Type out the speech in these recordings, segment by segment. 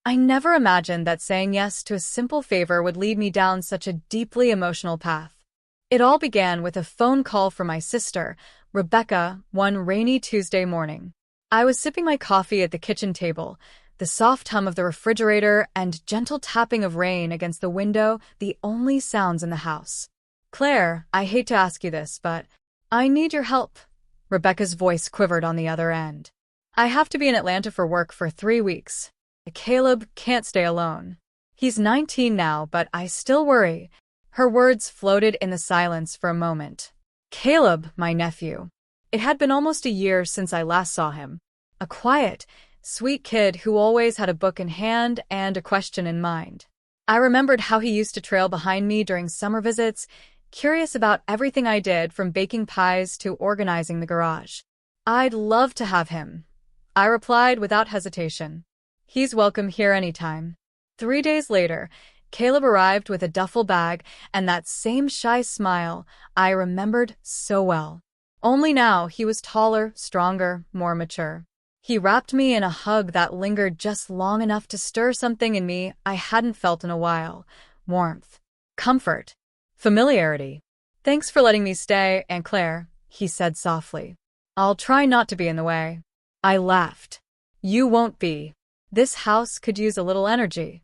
I never imagined that saying yes to a simple favor would lead me down such a deeply emotional path. It all began with a phone call from my sister, Rebecca, one rainy Tuesday morning. I was sipping my coffee at the kitchen table, the soft hum of the refrigerator and gentle tapping of rain against the window the only sounds in the house. "Claire, I hate to ask you this, but I need your help." Rebecca's voice quivered on the other end. "I have to be in Atlanta for work for 3 weeks. Caleb can't stay alone. He's 19 now, but I still worry." Her words floated in the silence for a moment. Caleb, my nephew. It had been almost a year since I last saw him. A quiet, sweet kid who always had a book in hand and a question in mind. I remembered how he used to trail behind me during summer visits, curious about everything I did, from baking pies to organizing the garage. "I'd love to have him," I replied without hesitation. "He's welcome here anytime." 3 days later, Caleb arrived with a duffel bag and that same shy smile I remembered so well. Only now he was taller, stronger, more mature. He wrapped me in a hug that lingered just long enough to stir something in me I hadn't felt in a while. Warmth, comfort, familiarity. "Thanks for letting me stay, Aunt Claire," he said softly. "I'll try not to be in the way." I laughed. "You won't be. This house could use a little energy."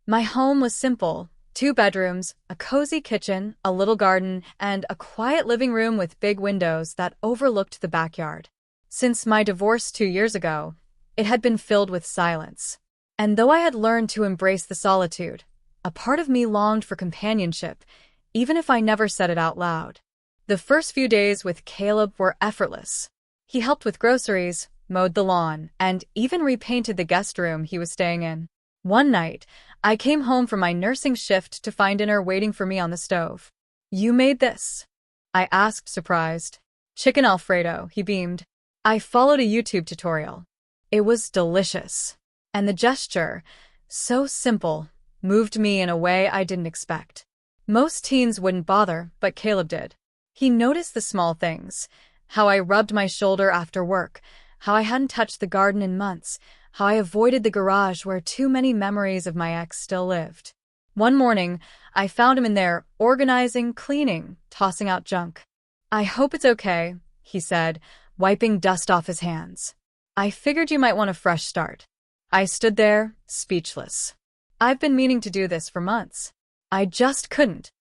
My home was simple: 2 bedrooms, a cozy kitchen, a little garden, and a quiet living room with big windows that overlooked the backyard. Since my divorce 2 years ago, it had been filled with silence. And though I had learned to embrace the solitude, a part of me longed for companionship, even if I never said it out loud. The first few days with Caleb were effortless. He helped with groceries, mowed the lawn, and even repainted the guest room he was staying in. One night, I came home from my nursing shift to find dinner waiting for me on the stove. "You made this?" I asked, surprised. "Chicken Alfredo," he beamed. I followed a YouTube tutorial. It was delicious. And the gesture, so simple, moved me in a way I didn't expect. Most teens wouldn't bother, but Caleb did. He noticed the small things: how I rubbed my shoulder after work, how I hadn't touched the garden in months, how I avoided the garage where too many memories of my ex still lived. One morning, I found him in there, organizing, cleaning, tossing out junk. "I hope it's okay," he said, wiping dust off his hands. "I figured you might want a fresh start." I stood there, speechless. I've been meaning to do this for months. I just couldn't.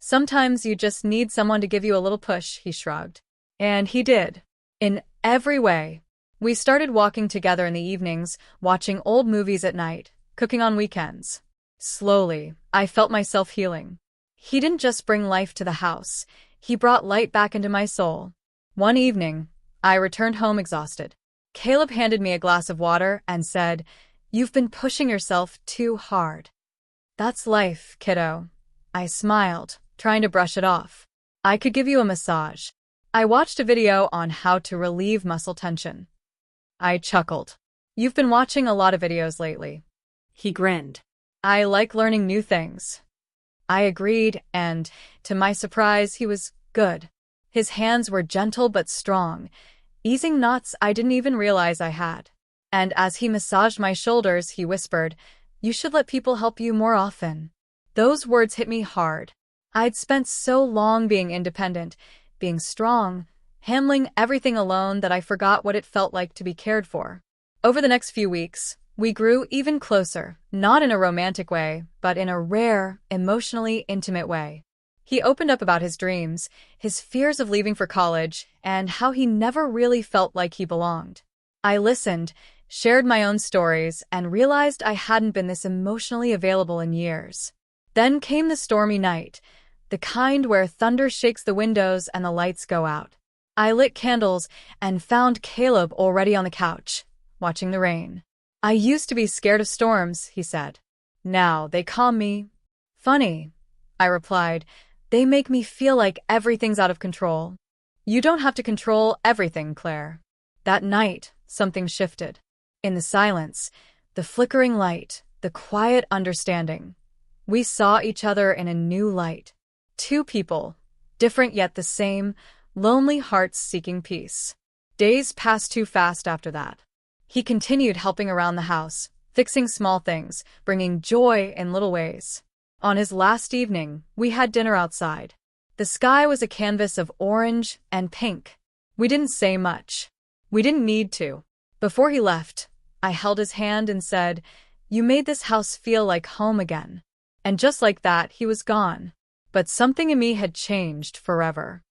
"Sometimes you just need someone to give you a little push," he shrugged. And he did. In every way. We started walking together in the evenings, watching old movies at night, cooking on weekends. Slowly, I felt myself healing. He didn't just bring life to the house, he brought light back into my soul. One evening, I returned home exhausted. Caleb handed me a glass of water and said, "You've been pushing yourself too hard." "That's life, kiddo." I smiled, trying to brush it off. "I could give you a massage." I watched a video on how to relieve muscle tension. I chuckled. "You've been watching a lot of videos lately." He grinned. "I like learning new things." I agreed, and, to my surprise, he was good. His hands were gentle but strong, easing knots I didn't even realize I had. And as he massaged my shoulders, he whispered, "You should let people help you more often." Those words hit me hard. I'd spent so long being independent, being strong, handling everything alone, that I forgot what it felt like to be cared for. Over the next few weeks, we grew even closer, not in a romantic way, but in a rare, emotionally intimate way. He opened up about his dreams, his fears of leaving for college, and how he never really felt like he belonged. I listened, shared my own stories, and realized I hadn't been this emotionally available in years. Then came the stormy night, the kind where thunder shakes the windows and the lights go out. I lit candles and found Caleb already on the couch, watching the rain. "I used to be scared of storms," he said. "Now they calm me." "Funny," I replied. "They make me feel like everything's out of control." "You don't have to control everything, Claire." That night, something shifted. In the silence, the flickering light, the quiet understanding, we saw each other in a new light. Two people, different yet the same, lonely hearts seeking peace. Days passed too fast after that. He continued helping around the house, fixing small things, bringing joy in little ways. On his last evening, we had dinner outside. The sky was a canvas of orange and pink. We didn't say much. We didn't need to. Before he left, I held his hand and said, "You made this house feel like home again." And just like that, he was gone. But something in me had changed forever.